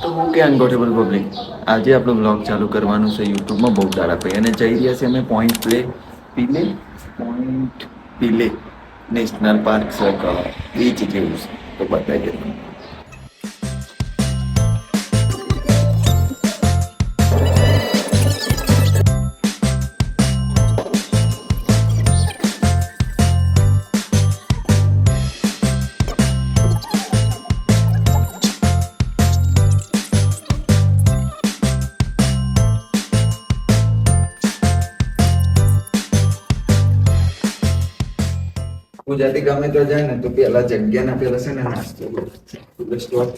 તો હું કે અનગોટેબલ પબ્લિક આજે આપણો બ્લોગ ચાલુ કરવાનું છે યુટ્યુબમાં બહુ દાડા પડી અને જઈ રહ્યા છે અમે પોઈન્ટ પીલે નેશનલ પાર્ક છે બીચ જેવું છે તો બતાવી દે. ગુજરાતી ગમે તો જાય ને તો પેલા જગ્યાના પેલા છે ને નાસ્તો સ્ટોપ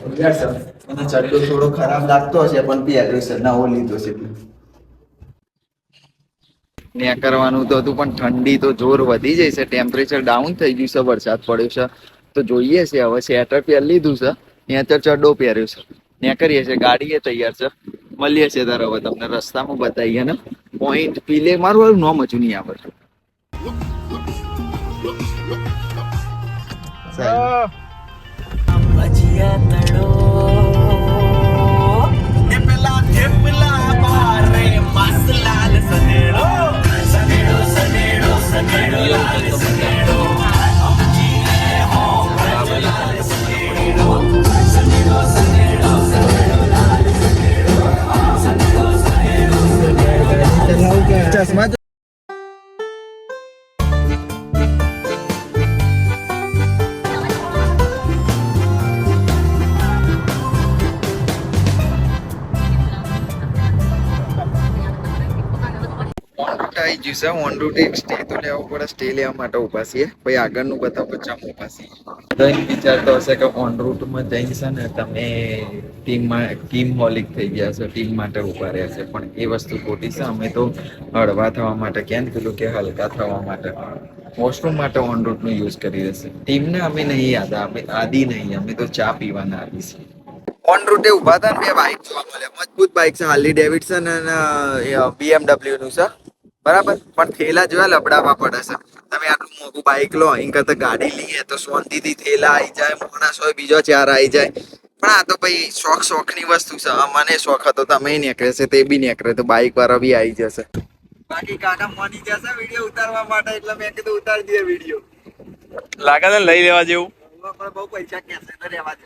અને ચડ્ડો થોડો ખરાબ લાગતો હશે પણ પહેર્યો છે નવો લીધો છે. ત્યાં કરવાનું તો હતું પણ ઠંડી તો જોર વધી જાય છે, ટેમ્પરેચર ડાઉન થઈ ગયું છે, વરસાદ પડ્યો છે તો જોઈએ છે હવે સ્વેટર પહેરી લીધું છે ત્યાં તો ચડ્ડો પહેર્યો છે ત્યાં કરીએ છીએ ગાડી એ તૈયાર છે મળીએ છીએ તારે હવે તમને રસ્તામાં બતાવીએ ને પોઈન્ટ પીલે મારું વાળું નોમ હજુ નહીં આવડતું. ચશ્મા આવી ગયું છે ઓન રૂટ એક સ્ટે તો લેવો પડે, સ્ટે લેવા માટે ઉભા છીએ પછી આગળનું બતાવો ચમ ઉભા છીએ. તો એમ વિચારતો હશે કે ઓન રૂટમાં જઈને છે ને તમે ટીમ હોલિક થઈ ગયા છો, ટીમ માટે ઉભા રહ્યા છે પણ એ વસ્તુ ખોટી છે. અમે તો હળવા થવા માટે કેમ પેલું કે હલકા થવા માટે વોશરૂમ માટે ઓન રૂટ નું યુઝ કરી રહેશે. ટીમને અમે નહીં યાદ અમે આદિ નહીં, અમે તો ચા પીવાના આદિ છીએ. ઓન રૂટે ઉભા હતા ને બે બાઇક જોવા મળ્યા, મજબૂત બાઇક છે, હાર્લી ડેવિડસન અને BMW નું છે બરાબર પણ થેલા જોયા લબડાવા પડે છે. તમે આટલું મોટું બાઇક લો અહીં કરતા ગાડી લઈએ તો શાંતિથી થેલા આવી જાય, માણસ હોય બીજો ચાર આવી જાય પણ આ તો ભાઈ શોખ ની વસ્તુ છે. મને શોખ હતો તમે નીકળે છે તે બી નીકળે તો બાઇક વાળા બી આવી જશે. બાકી કાકા માની જશે વિડીયો ઉતારવા માટે એટલે મેં કીધું ઉતારી દઈએ વિડીયો. લાગે છે લઈ લેવા જેવું પણ બહુ પૈસા કેસે તો રહેવા દે.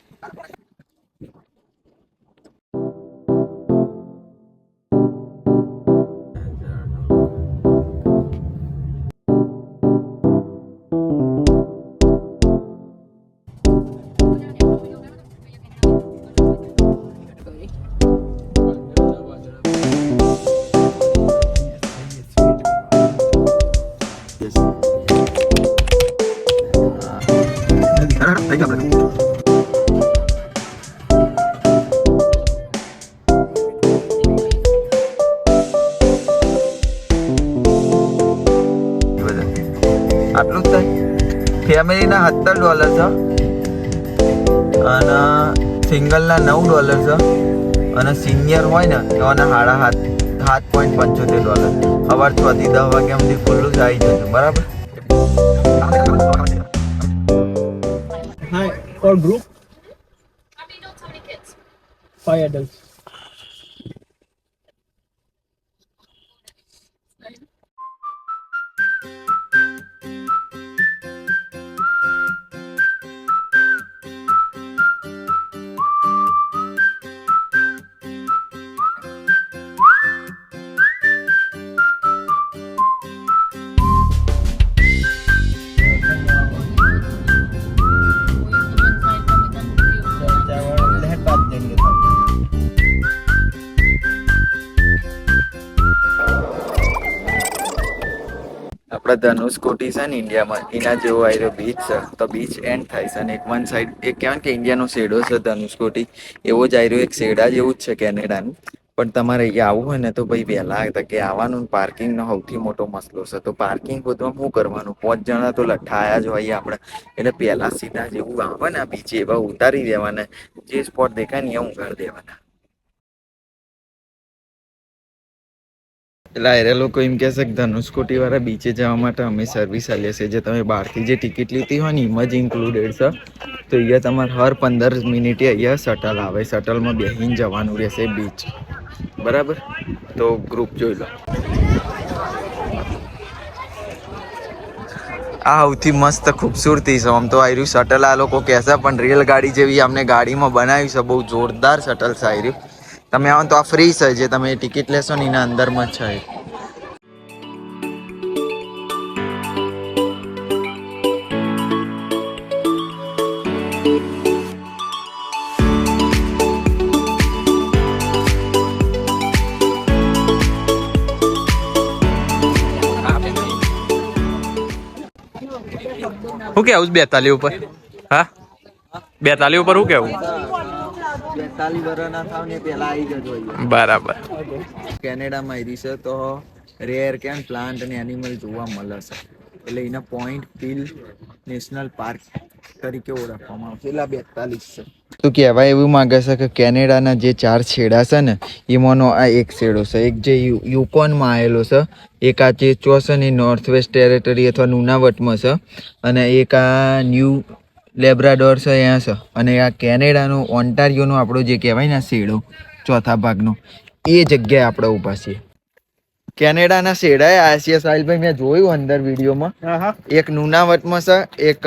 આટલું જ થાય. ફેમિલીના $17 છે અને સિંગલના $9 છે અને સિનિયર હોય ને એવાના $7.75. સવાર 6 થી 10 વાગ્યા સુધી ખુલ્લું જ આવી જતું બરાબર. Hi, for group? I mean, not so many kids. 5 adults. આપણા ધનુષકોટી છે ને ઇન્ડિયામાં એના જેવો આવેલો બીચ છે તો બીચ એન્ડ થાય છે અને એક વન સાઈડ એક કહેવાય કે ઇન્ડિયાનો શેડો છે ધનુષકોટી એવો જ આવ્યો એક શેડા જેવું જ છે કેનેડાનું. પણ તમારે અહીંયા આવવું હોય ને તો ભાઈ વહેલા તકે આવવાનું. પાર્કિંગનો સૌથી મોટો મસલો છે તો પાર્કિંગ બધું શું કરવાનું 5 જણા તો લઠાયા જ હોઈએ આપણે એટલે પહેલા સીધા જેવું આવે ને બીચે એવા ઉતારી દેવાના, જે સ્પોટ દેખાય ને એ ઉગાડી દેવાના. એટલે આયરા લોકો એમ કહેશે કે ધનુષકોટી વાળા બીચે જવા માટે અમે સર્વિસ આલીએ છીએ, જે તમે બહારથી જે ટિકિટ લીધી હોય ને એમાં જ ઇન્ક્લુડેડ છે. તો અહીંયા તમારે હર 15 મિનિટે અહીંયા શટલ આવે, શટલમાં બેસીને જવાનું રહેશે બીચ, બરાબર. તો ગ્રુપ જોઈ લો. આ સૌથી મસ્ત ખૂબસૂરતી છે. આમ તો આયરું શટલ આ લોકો કહેશે, પણ રેલગાડી જેવી અમને ગાડીમાં બનાવી છે. બહુ જોરદાર શટલ છે આયરું. તમે આવો તો આ ફ્રી છે, જે તમે ટિકિટ લેશો ને એના અંદરમાં જ છે. શું કેવું 42 ઉપર? હા 42 ઉપર શું કેવું? 42 વર્ષના થાવ ને પેલા આવી જજો અહીંયા. બરાબર. કેનેડામાં આવી છે તો રેર કેમ પ્લાન્ટ અને એનિમલ જોવા મળે છે, એટલે એના પોઈન્ટ હિલ નેશનલ પાર્ક તરીકે ઓળખવામાં આવે છે. એટલે 42 છે. તો કહેવાય એવું માંગે છે કે કેનેડાના જે 4 છેડા છે ને એમાંનો આ એક છેડો છે. એક જે યુકોનમાં આવેલો છે, એક આ જે ચો છે ને નોર્થ વેસ્ટ ટેરેટરી અથવા નુનાવટમાં છે, અને એક આ ન્યૂ લેબ્રાડોર છે અહીંયા છે, અને આ કેનેડાનો ઓન્ટારિયોનો આપણો જે કહેવાય ને શેડો ચોથા ભાગનો, એ જગ્યાએ આપણે ઊભા છીએ. કેનેડાના શેડાએ આસિયા સાહિલભાઈ મેં જોયું અંદર વિડીયોમાં, એક નુનાવટમાં છે, એક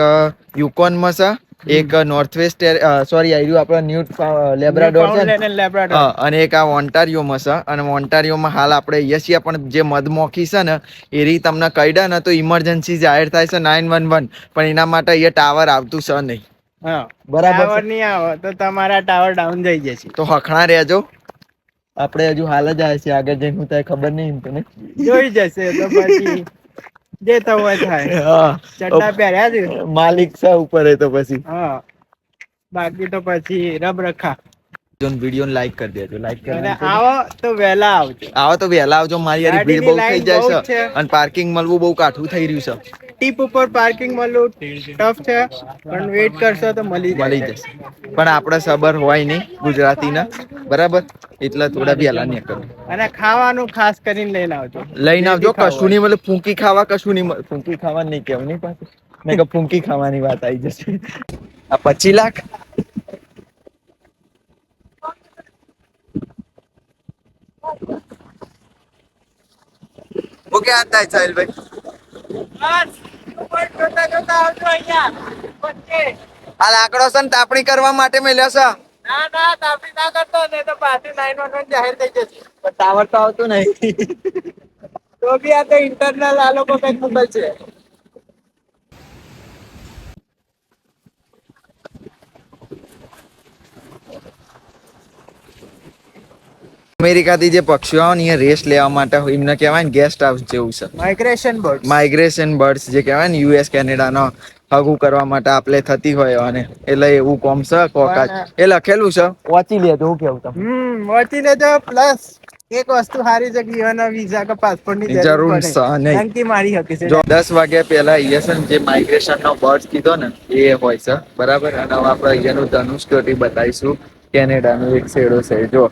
યુકોનમાં છે, એક નોર્થ વેસ્ટ સોરી આવ્યું આપણા ન્યૂ લેબ્રાડોર છે, અને એક આ ઓન્ટારિયોમાં છે. અને ઓન્ટારિયોમાં હાલ આપણે અહીંયા છીએ, પણ જે મધમોખી છે ને એ રી તમને કહી ને તો ઇમરજન્સી જાહેર થાય છે 911, પણ એના માટે અહીંયા ટાવર આવતું છે નહીં. બરાબર નહીં આવે તો તમારા ટાવર ડાઉન થઈ જશે. તો હખણા રહેજો. આપણે હજુ હાલ જ આવે છે, આગળ જઈને હું ખબર નહીં તને જોઈ જશે તો પછી જે થવું હોય થાય. હા, ચડ્ડા પહેર્યા છે, માલિક છે ઉપર એ તો પછી. હા, બાકી તો પછી રબ રખા. જો વિડિયો લાઈક કરી દેજો, લાઈક કરીને આવો તો વહેલા આવજો. આવો તો વહેલા આવજો. મારી યાર ભીડ બહુ થઈ જાય છે, અને પાર્કિંગ મળવું બહુ કાઠું થઈ રહ્યું છે. ટીપ ઉપર પાર્કિંગ મળવું ટફ છે, પણ વેઇટ કરશો તો મળી જશે. પણ આપણે સબર હોય નહીં ગુજરાતીના, બરાબર, એટલે થોડા વહેલા નીકળો. અને ખાવાનું ખાસ કરીને લઈને આવજો. લઈને આવજો. કશું નહીં મળે ફૂંકી ખાવા, કશું નહીં મળે. ફૂંકી ખાવા નહીં કેવું નહીં પાછું, મેં કે ફૂંકી ખાવાની વાત આવી જશે. આ 25 લાખ ઓકે. આ થાય સાહિલભાઈ, આ લાકડો છે ને તાપણી કરવા માટે મેલ્યો છે. ના ના, તાપણી ના કરતો ને તો પાછી 911 જાહેર થઈ જશે. પણ ટાવર તો આવતું નહીં. તો બી આ તો ઇન્ટરનલ આ લોકો કઈક મોકલશે. અમેરિકાથી જે પક્ષીઓ આવે ને એ રેસ્ટ લેવા માટે એમને કહેવાય ને ગેસ્ટ હાઉસ જેવું છે. માઇગ્રેશન બર્ડ્સ જે કહેવાય ને યુએસ કેનેડાનો હગું કરવા માટે આપણે થતી હોય, અને એટલે એવું કોમ છે કોકાજ એ લખેલું છે. વાંચી લેજો. હું કેવું તમે વાંચી લેજો. પ્લસ એક વસ્તુ સારી છે કે એના વિઝા કે પાસપોર્ટ ની જરૂર છે નહીં. મારી હકી છે. 10 વાગ્યા પહેલા ઈએસએન જે માઇગ્રેશન નો બર્ડ્સ કીધો ને એ હોય છે, બરાબર. અને આપણે અહીંયાનું ધનુષકોટી બતાવીશું. કેનેડાનો એક શેડો છે, જો.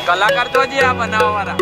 કલાકાર તો હજી આ બનાવવા વાળા.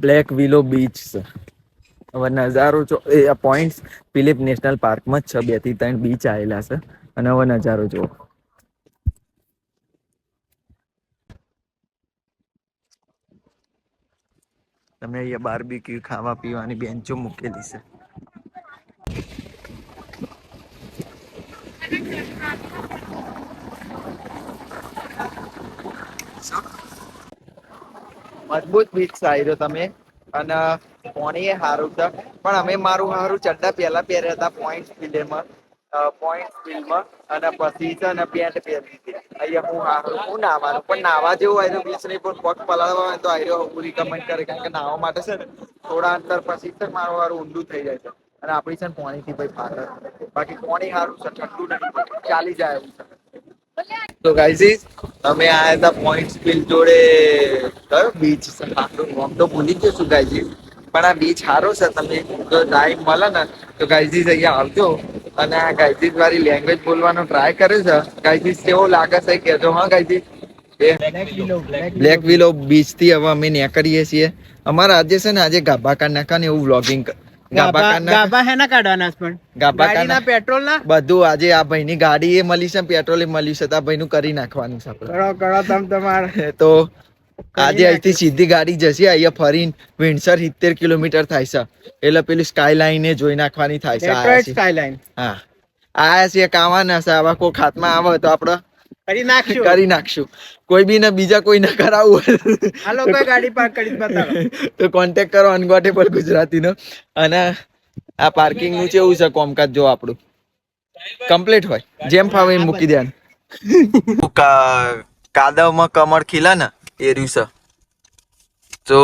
બ્લેક વિલો બીચ છે. હવે નજારો જો એ પોઈન્ટ ફિલિપ નેશનલ પાર્કમાં જ છે. 2 થી 3 બીચ આવેલા છે અને હવે નજારો જો તમે અહીંયા બાર્બીક્યુ ખાવા પીવાની બેન્ચો મૂકેલી છે. મજબૂત બીચ આવ્યો તમે અને પાણી એ સારું છે પણ અમે મારું સારું ચડ્ડા પહેલા પહેર્યા હતા પોઈન્ટ ફિલ્ડમાં અને પછી છે ને પેન્ટ પહેરી હતી. અહીંયા હું નાવાનું પણ નાવા જેવું આવ્યું બીચ નહીં પણ પગ પલાળવા હોય તો આવ્યો હું રિકમેન્ડ કરે કારણ કે નાવા માટે છે ને થોડા અંતર પછી છે મારું વારું ઊંડું થઈ જાય છે અને આપણી છે ને પાણીથી ભાઈ ફાટે બાકી પાણી સારું છે ઠંડુ નથી ચાલી જાય એવું છે. તો ગાઈઝ અમે આયા હતા પોઈન્ટ સ્પીલ જોડે કયો બીચ છે નામ તો ભૂલી ગયો છું ગાઈઝ પણ આ બીચ સારો છે. તમે જો ટાઈમ મળે ને તો ગાઈઝ અહીંયા આવજો અને આ ગાઈઝ વાળી લેંગ્વેજ બોલવાનો ટ્રાય કરે છે. ગાઈઝ કેવો લાગે છે કહેજો. હા ગાઈઝ બ્લેક વિલો બીચ થી હવે અમે નીકળીએ છીએ. અમારા આજે છે ને આજે ગાભા કાઢ નાખા ને એવું વ્લોગિંગ ગાભા હેના કાઢવાના છે પણ ગાડીના પેટ્રોલ ના બધું આજે આ ભાઈની ગાડી એ મળી છે પેટ્રોલ એ મળ્યું છે તો આ ભાઈનું કરી નાખવાનું છે આપણે. કરો તમ તમારે તો આજે અહીંથી સીધી ગાડી જશે અહીંયા ફરીને વિન્ડસર 70 કિલોમીટર થાય છે એટલે પેલી સ્કાય લાઈન એ જોઈ નાખવાની થાય છે. ડેટ્રોઇટ સ્કાયલાઇન હા આયા છે કાવાના છે. આવા કોઈ હાથમાં આવે તો આપણે કરી નાખશું. કોઈ બી ને બીજા કોઈ ના કરાવવું આ લોકો ગાડી પાર્ક કરી બતાવો તો કોન્ટેક્ટ કરો અનગોટેબલ ગુજરાતી નો. અને આ પાર્કિંગ નું કેવું છે કોમકાજ જો આપણું કમ્પ્લીટ હોય જેમ ફાવે એમ મૂકી દેવાનું. કાદવમાં કમળ ખીલા ને એ રહ્યું છે. તો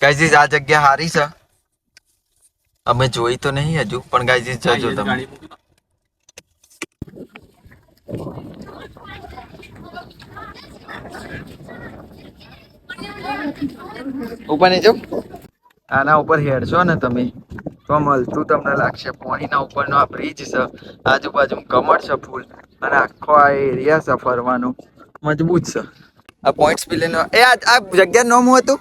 ગાઈઝ આ જગ્યા સારી છે. અમે જોઈ તો નહીં હજુ પણ ગાઈઝ જજો તમે. ઉપર નહીં જાવ આના ઉપર હેડશો ને તમે તો મળતું તમને લાગશે. પાણીના ઉપરનો આ બ્રિજ છે આજુબાજુ કમળ છે ફૂલ અને આખો આ એરિયા છે ફરવાનો મજબૂત છે. આ પોઈન્ટ્સ પી લેનો એ આ જગ્યા નામ હતું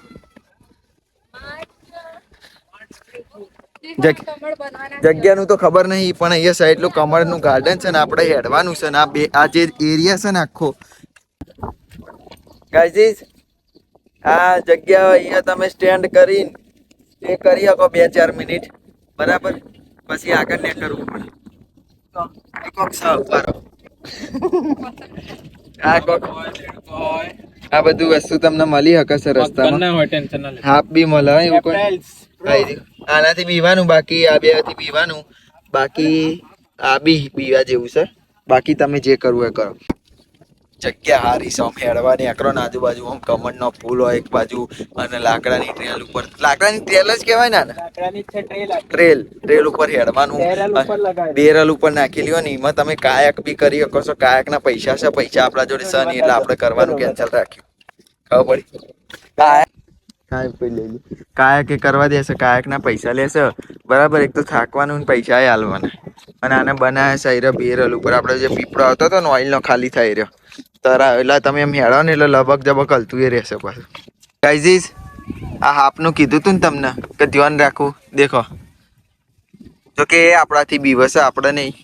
જગ્યાનું તો ખબર નહીં પણ અહીંયા સાઈડ નું કમળનું ગાર્ડન છે ને આપણે હેડવાનું છે ને આ જે એરિયા છે ને આખો ગાઈઝ આ જગ્યા અહીંયા તમે સ્ટેન્ડ કરીને એ કરી શકો 2-4 મિનિટ બરાબર પછી આગળ ને કરવું પડે. આ બધું વસ્તુ તમને મળી શકે છે રસ્તામાં. હાફ બી મળે એવું કોઈ આનાથી પીવાનું બાકી આ 2 થી પીવાનું બાકી આ બી પીવા જેવું છે. બાકી તમે જે કરવું એ કરો. જગ્યા હારી છે આમ હેડવાની આકરો ને આજુબાજુ આમ કમળનો ફૂલ હોય એક બાજુ અને લાકડાની ટ્રેલ ઉપર લાકડાની ટ્રેલ જ કહેવાય ને ટ્રેલ ઉપર હેડવાનું બેરલ ઉપર નાખેલી હોય ને એમાં તમે કાયક બી કરી શકો છો. કાયક ના પૈસા છે પૈસા આપણા જોડે છે નહીં એટલે આપણે કરવાનું કેન્સલ રાખ્યું. ખબર પડી કાયક એ કરવા દેશે કાયક ના પૈસા લેશે બરાબર. એક તો થાકવાનું પૈસા એ હાલવાના અને આને બનાવે છે બેરલ ઉપર આપણે જે પીપળો આવતો હતો ને ઓઇલ નો ખાલી થઈ રહ્યો તરા એટલે તમે એમ હેડો ને એટલે લબક જબક હલતું એ રહેશે પાછું. ગાઈઝ આ હાફનું કીધું તું ને તમને કે ધ્યાન રાખવું. દેખો જો કે એ આપણાથી બીવસે આપણે નહીં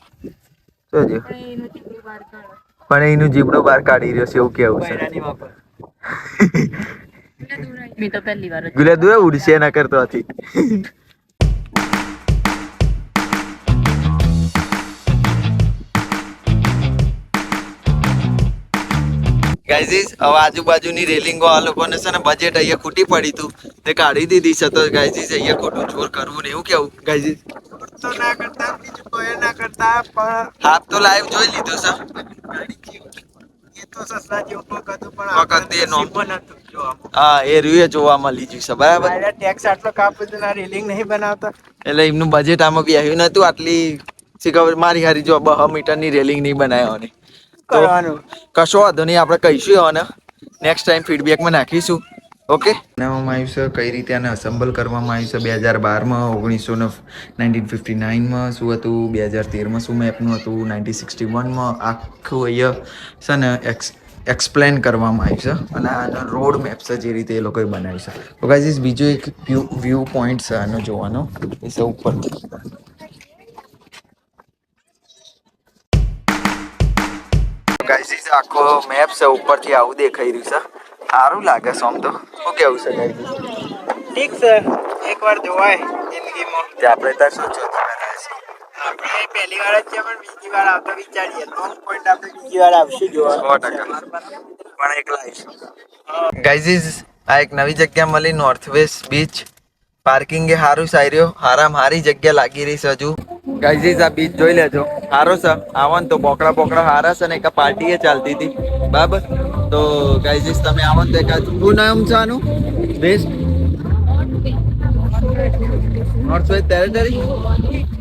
પણ એનું જીબડું બહાર કાઢી રહ્યો છે એવું કેવું છે. ગુલા ઉડશે ના કરતો હતી. ગાઈઝ હવે આજુબાજુની રેલિંગો આ લોકોને છે ને બજેટ અહીંયા ખૂટી પડી તું તે કાઢી દીધી છે. તો ગાઈઝ અહીંયા ખોટું જોર કરવું ને એવું કેવું ગાઈઝ તો ના કરતા બીજું કોઈ ના કરતા પણ હાફ તો લાઈવ જોઈ લીધો છે. એ તો સસરા જેવું હતું પણ વખત એ નો હા એ રૂએ જોવા મળી ગયું છે બરાબર. ટેક્સ આટલો કાપી તો રેલિંગ નહીં બનાવતા એટલે એમનું બજેટ આમાં બી આવ્યું નતું. આટલી ખબર મારી હારી જો 2 મીટરની રેલિંગ નહીં બનાવવાની કરવાનું કશો વાંધો નહીં આપણે કહીશું અને નેક્સ્ટ ટાઈમ ફીડબેકમાં નાખીશું. ઓકે બનાવવામાં આવ્યું છે કઈ રીતે આને અસેમ્બલ કરવામાં આવ્યું છે 2012માં 1959માં શું હતું 2013માં શું મેપનું હતું 1961માં આખું અહીંયા છે ને એક્સપ્લેન કરવામાં આવ્યું છે અને આનો રોડ મેપ છે જે રીતે એ લોકોએ બનાવ્યું છે. તો ગાઈઝ બીજો એક વ્યૂ પોઈન્ટ છે આનો જોવાનો એ છે ઉપરથી. ગાઈઝ આખો મેપ છે ઉપરથી આવું દેખાઈ રહ્યું છે. સારું લાગે છે આમ તો. શું કેવું છે ગાઈઝ? ઠીક છે, એકવાર જોવાય જિંદગીમાં. આપણે ત્યાં શું ચોથી વાર આવ્યા છીએ? આપણે પહેલી વાર જ છે પણ બીજી વાર આવતા વિચારીએ તો પોઈન્ટ આપણે બીજી વાર આવશું જોવા. 100%. પણ એકલા આવીશું. ગાઈઝ આ એક નવી જગ્યા મળી, નોર્થ વેસ્ટ બીચ. પાર્કિંગ એ સારું સાર્યો, હારી જગ્યા લાગી રહી છે હજુ. ગાઈઝ આ બીચ જોઈ લેજો, સારો છે. આવો ને તો બોકડા હારા છે ને એક પાર્ટી એ ચાલતી હતી, બરાબર. તો ગાઈઝ તમે આવો ને તો એક શું નામ છે આનું? Best north waste territory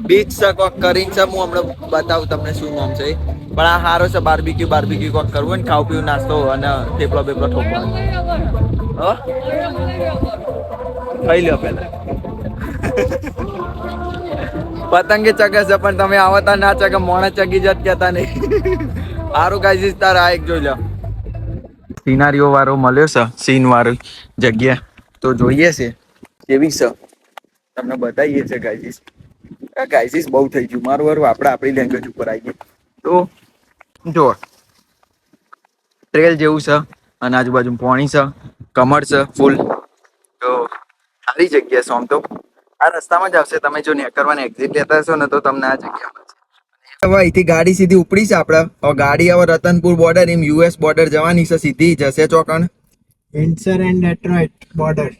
beach છે કોક કરીને છે. હું હમણાં બતાવું તમને શું નામ છે. પણ આ સારો છે. બાર્બીક્યુ કોક કરવું હોય ને, ખાવું પીવું નાસ્તો અને થેપલો બેપલો ઠોકવાનો. ખાઈ લ્યો પેલા. પતંગે ચગે છે પણ તમે આવતા ના ચગે, મોણે ચગી જત કેતા નહીં. સારું ગાઈઝ તાર આ એક જોઈ લો. સિનારીઓ વાળો મળ્યો છે, સીન વાળો જગ્યા. તો જોઈએ છે કેવી છે, તમને બતાવીએ છે ગાઈઝ. ગાઈઝ બહુ થઈ ગયું મારું વારું. આપણે આપણી લેંગ્વેજ ઉપર આવીએ તો જો ટ્રેલ જેવું છે અને આજુબાજુ પાણી છે, કમળ છે ફૂલ. તો સારી જગ્યા છે આમ તો. આ રસ્તામાં જ આવશે. તમે જો નેકરવાને એક્ઝિટ લેતા હશો ને તો તમને આ જગ્યા મળશે. હવે અહીંથી ગાડી સીધી ઉપડી છે આપણે. હવે ગાડી હવે રતનપુર બોર્ડર એમ US બોર્ડર જવાની છે, સીધી જશે ચોકણ Windsor and Detroit border.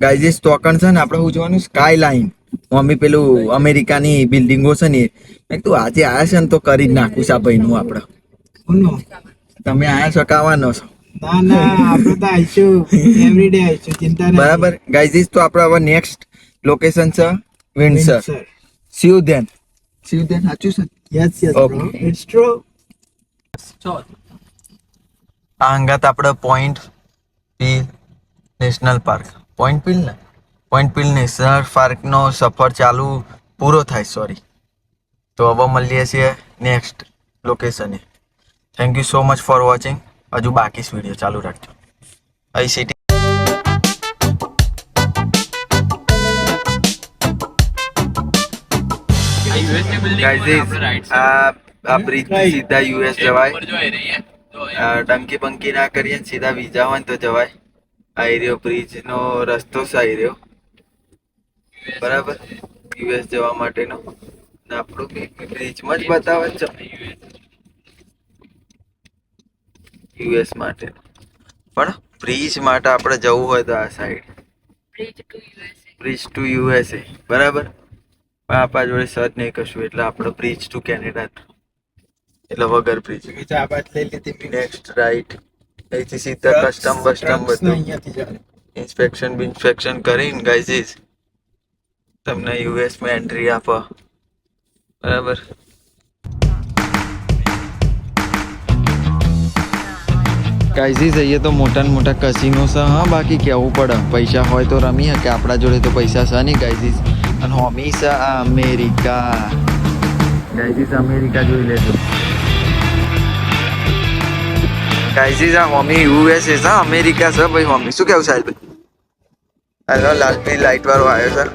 Guys ચોકણ છે ને આપણે શું જોવાનું? Sky line. મમ્મી પેલું અમેરિકાની બિલ્ડિંગો છે ને મેં તું આજે આવ્યા છે ને તો કરી જ નાખું છે આ ભાઈનું આપણે. તમે આયા છો કાવાનો છો? ના ના, આપણે તો આવીશું, એવરીડે આવીશું, ચિંતા નહીં. બરાબર ગાઈઝ. તો આપણે હવે નેક્સ્ટ લોકેશન છે વિન્ડસર. See you then. સાચું છે? Yes yes bro, it's true. આ અંગાત આપણે Point Pelee national park, Point Pelee national પાર્કનો સફર ચાલુ પૂરો થાય. સોરી. તો હવે મળીએ છીએ નેક્સ્ટ લોકેશને. Thank you so much for watching. હજુ બાકી વિડીયો ચાલુ રાખજો. અહીં સિટી આ બ્રિજ સીધા US જવાય. ડંકી બંકી ના કરીએ સીધા વિઝા હોય ને તો જવાય. આ એરિયો બ્રિજ નો રસ્તો છે એરિયો, બરાબર, US જવા માટેનો. આપણું બ્રિજમાં જ બતાવે છે US માટે. પણ બ્રિજ માટે આપણે જવું હોય તો આ સાઈડ બ્રિજ ટુ USA, બરાબર. પણ આપણા જોડે સર્ચ નહીં કરશું એટલે આપણે બ્રિજ ટુ કેનેડા, એટલે વગર બ્રિજ. Next right. અહીંથી સીધા કસ્ટમ બધું ઇન્સ્પેક્શન કરીને ગાઈઝ તમને US માં એન્ટ્રી આપો, બરાબર. ગાઈઝ અહીંયા તો મોટા કસિનો છે. હા, બાકી કેવું પડે, પૈસા હોય તો રમી શકે. આપણા જોડે તો પૈસા છે નહીં ગાઈઝ. અને હોમી છે આ અમેરિકા. ગાઈઝ અમેરિકા જોઈ લેજો ગાઈઝ. આ હોમી USA છે, અમેરિકા છે ભાઈ હોમી. શું કેવું સાહેબ? હેલો, લાલપી લાઈટ વાળો આવ્યો છે.